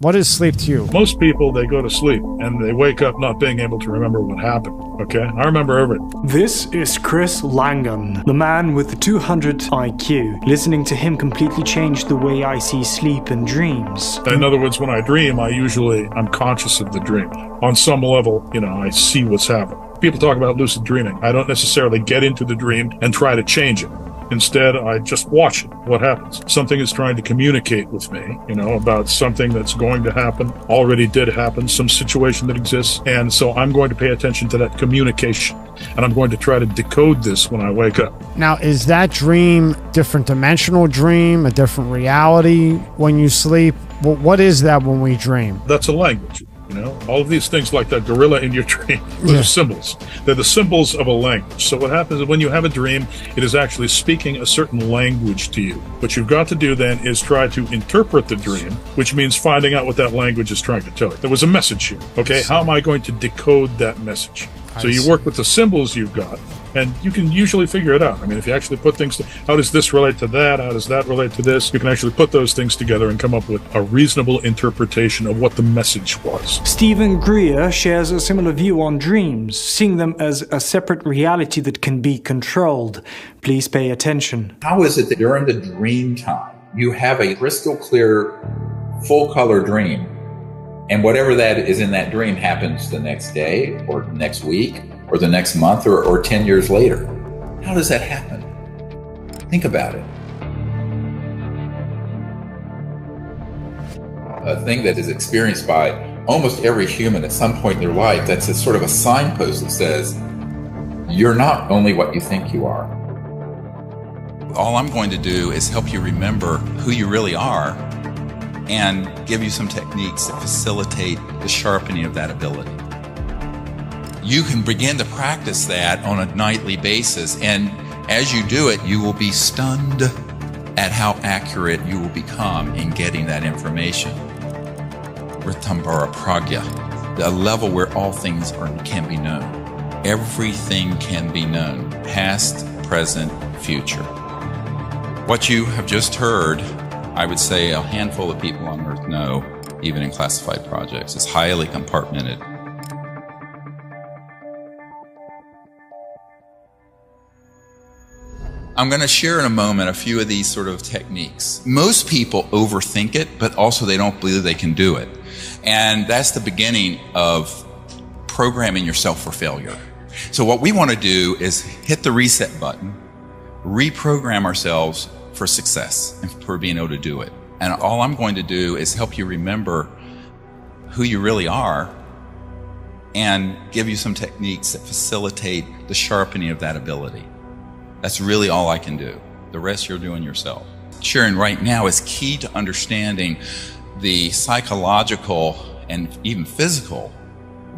What is sleep to you? Most people, they go to sleep and they wake up not being able to remember what happened. Okay? I remember everything. This is Chris Langan, the man with the 200 IQ. Listening to him completely changed the way I see sleep and dreams. In other words, when I dream, I'm conscious of the dream. On some level, I see what's happening. People talk about lucid dreaming. I don't necessarily get into the dream and try to change it. Instead, I just watch it. What happens? Something is trying to communicate with me, about something that's going to happen, already did happen, some situation that exists. And so I'm going to pay attention to that communication. And I'm going to try to decode this when I wake up. Now, is that dream different dimensional dream, a different reality when you sleep? What is that when we dream? That's a language. All of these things like that gorilla in your dream, those are symbols. They're the symbols of a language. So what happens is when you have a dream, it is actually speaking a certain language to you. What you've got to do then is try to interpret the dream, which means finding out what that language is trying to tell you. There was a message here. Okay, how am I going to decode that message? So you work with the symbols you've got, and you can usually figure it out. I mean, if you actually put things how does this relate to that? How does that relate to this? You can actually put those things together and come up with a reasonable interpretation of what the message was. Stephen Greer shares a similar view on dreams, seeing them as a separate reality that can be controlled. Please pay attention. How is it that during the dream time, you have a crystal clear, full color dream, and whatever that is in that dream happens the next day or next week or the next month or 10 years later? How does that happen? Think about it. A thing that is experienced by almost every human at some point in their life, that's a sort of a signpost that says, you're not only what you think you are. All I'm going to do is help you remember who you really are and give you some techniques that facilitate the sharpening of that ability. You can begin to practice that on a nightly basis, and as you do it, you will be stunned at how accurate you will become in getting that information. Ritambara Pragya, the level where all things can be known. Everything can be known, past, present, future. What you have just heard, I would say a handful of people on Earth know, even in classified projects. It's highly compartmented. I'm going to share in a moment a few of these sort of techniques. Most people overthink it, but also they don't believe they can do it. And that's the beginning of programming yourself for failure. So what we want to do is hit the reset button, reprogram ourselves for success and for being able to do it. And all I'm going to do is help you remember who you really are and give you some techniques that facilitate the sharpening of that ability. That's really all I can do. The rest you're doing yourself. Sharing right now is key to understanding the psychological and even physical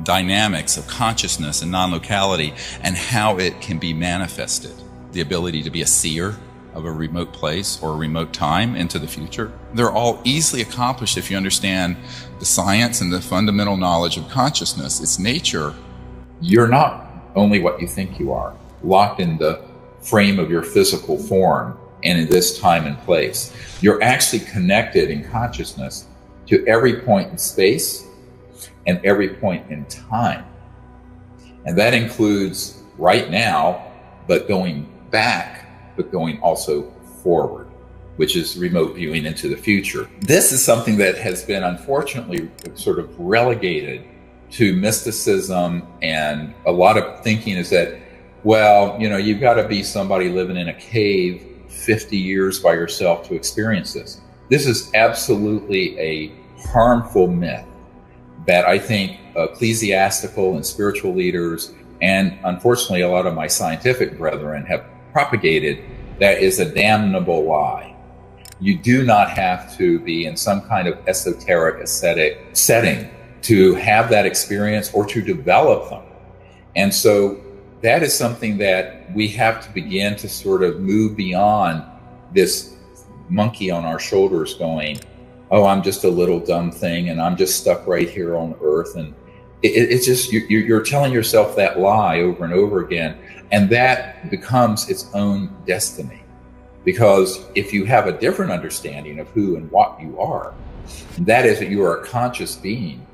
dynamics of consciousness and non-locality and how it can be manifested. The ability to be a seer of a remote place or a remote time into the future. They're all easily accomplished if you understand the science and the fundamental knowledge of consciousness, its nature. You're not only what you think you are, locked in the frame of your physical form and in this time and place. You're actually connected in consciousness to every point in space and every point in time. And that includes right now, but going back, but going also forward, which is remote viewing into the future. This is something that has been unfortunately sort of relegated to mysticism, and a lot of thinking is that, well, you've got to be somebody living in a cave 50 years by yourself to experience this. This is absolutely a harmful myth that I think ecclesiastical and spiritual leaders, and unfortunately a lot of my scientific brethren, have propagated. That is a damnable lie. You do not have to be in some kind of esoteric ascetic setting to have that experience or to develop them. And so that is something that we have to begin to sort of move beyond this monkey on our shoulders going, oh, I'm just a little dumb thing and I'm just stuck right here on earth. And it's just, you're telling yourself that lie over and over again. And that becomes its own destiny. Because if you have a different understanding of who and what you are, And that is that you are a conscious being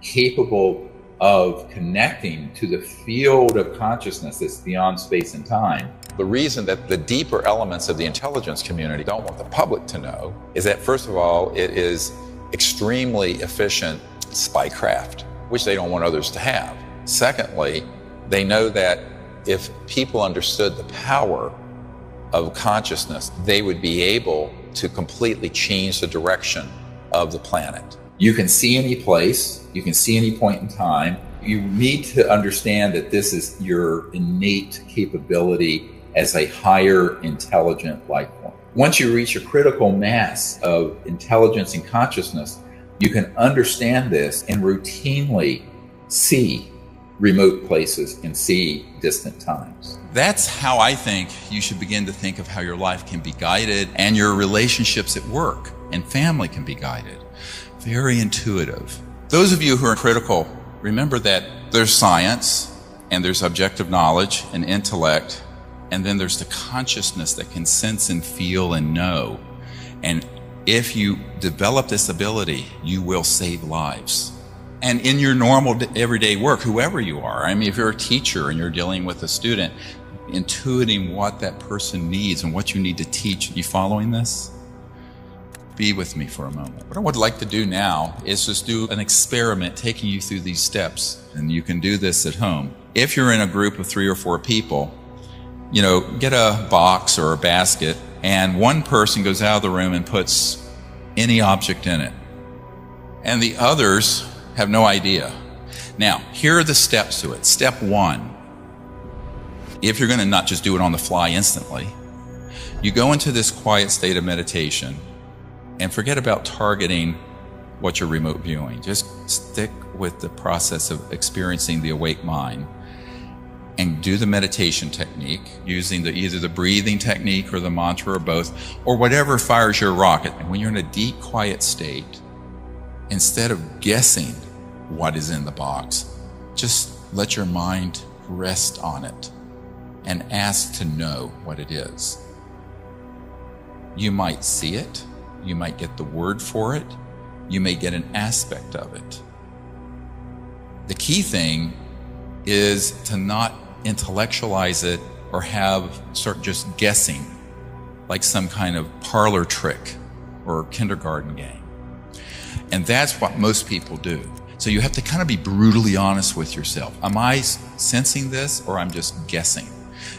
capable of connecting to the field of consciousness that's beyond space and time. The reason that the deeper elements of the intelligence community don't want the public to know is that, first of all, it is extremely efficient spycraft, which they don't want others to have. Secondly, they know that if people understood the power of consciousness, they would be able to completely change the direction of the planet. You can see any place, you can see any point in time. You need to understand that this is your innate capability as a higher intelligent life form. Once you reach a critical mass of intelligence and consciousness, you can understand this and routinely see remote places and see distant times. That's how I think you should begin to think of how your life can be guided, and your relationships at work and family can be guided. Very intuitive. Those of you who are critical, remember that there's science and there's objective knowledge and intellect, and then there's the consciousness that can sense and feel and know. And if you develop this ability, you will save lives. And in your normal everyday work, whoever you are, I mean, if you're a teacher and you're dealing with a student, intuiting what that person needs and what you need to teach, you following this? Be with me for a moment. What I would like to do now is just do an experiment taking you through these steps, and you can do this at home. If you're in a group of 3 or 4 people, get a box or a basket, and one person goes out of the room and puts any object in it, and the others have no idea. Now, here are the steps to it. Step 1, if you're going to not just do it on the fly instantly, you go into this quiet state of meditation and forget about targeting what you're remote viewing. Just stick with the process of experiencing the awake mind and do the meditation technique using either the breathing technique or the mantra or both, or whatever fires your rocket. And when you're in a deep, quiet state, instead of guessing what is in the box, just let your mind rest on it and ask to know what it is. You might see it. You might get the word for it. You may get an aspect of it. The key thing is to not intellectualize it or start just guessing like some kind of parlor trick or kindergarten game. And that's what most people do. So you have to kind of be brutally honest with yourself. Am I sensing this, or I'm just guessing?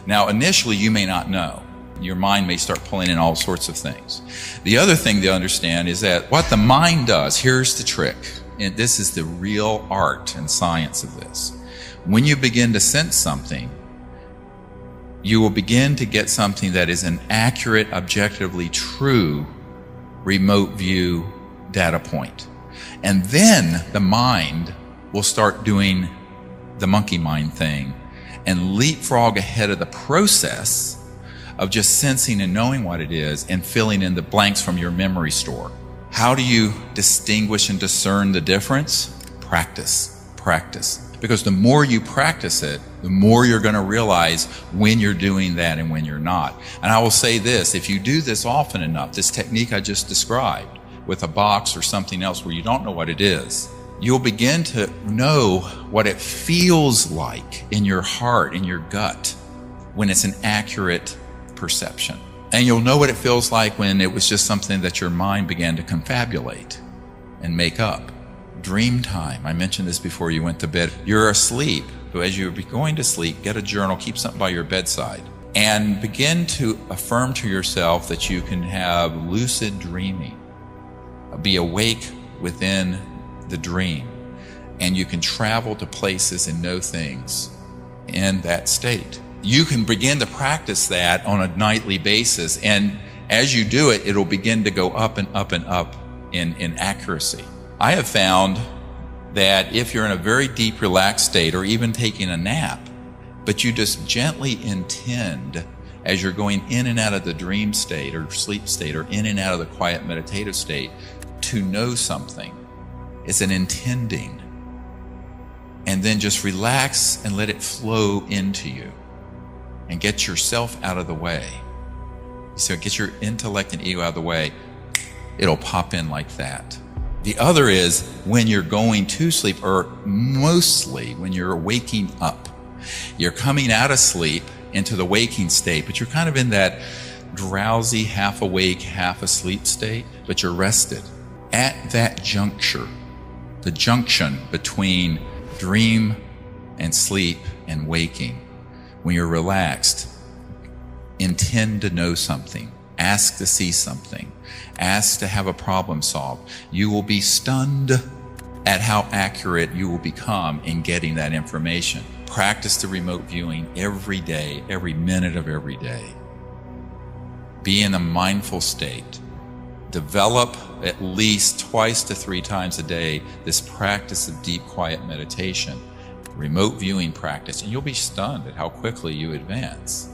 Now, initially, you may not know. Your mind may start pulling in all sorts of things. The other thing to understand is that what the mind does, here's the trick, and this is the real art and science of this. When you begin to sense something, you will begin to get something that is an accurate, objectively true remote view data point. And then the mind will start doing the monkey mind thing and leapfrog ahead of the process of just sensing and knowing what it is and filling in the blanks from your memory store. How do you distinguish and discern the difference? Practice. Because the more you practice it, the more you're going to realize when you're doing that and when you're not. And I will say this, if you do this often enough, this technique I just described with a box or something else where you don't know what it is, you'll begin to know what it feels like in your heart, in your gut, when it's an accurate perception. And you'll know what it feels like when it was just something that your mind began to confabulate and make up. Dream time. I mentioned this before you went to bed. You're asleep. So as you're going to sleep, get a journal, keep something by your bedside, and begin to affirm to yourself that you can have lucid dreaming. Be awake within the dream, and you can travel to places and know things in that state. You can begin to practice that on a nightly basis, and as you do it, it'll begin to go up and up and up in accuracy. I have found that if you're in a very deep, relaxed state, or even taking a nap, but you just gently intend as you're going in and out of the dream state or sleep state or in and out of the quiet meditative state to know something. It's an intending. And then just relax and let it flow into you and get yourself out of the way. So get your intellect and ego out of the way. It'll pop in like that. The other is when you're going to sleep, or mostly when you're waking up. You're coming out of sleep into the waking state, but you're kind of in that drowsy, half awake, half asleep state, but you're rested. At that juncture, the junction between dream and sleep and waking, when you're relaxed, intend to know something, ask to see something, ask to have a problem solved. You will be stunned at how accurate you will become in getting that information. Practice the remote viewing every day, every minute of every day. Be in a mindful state. Develop at least 2 to 3 times a day this practice of deep, quiet meditation, remote viewing practice, and you'll be stunned at how quickly you advance.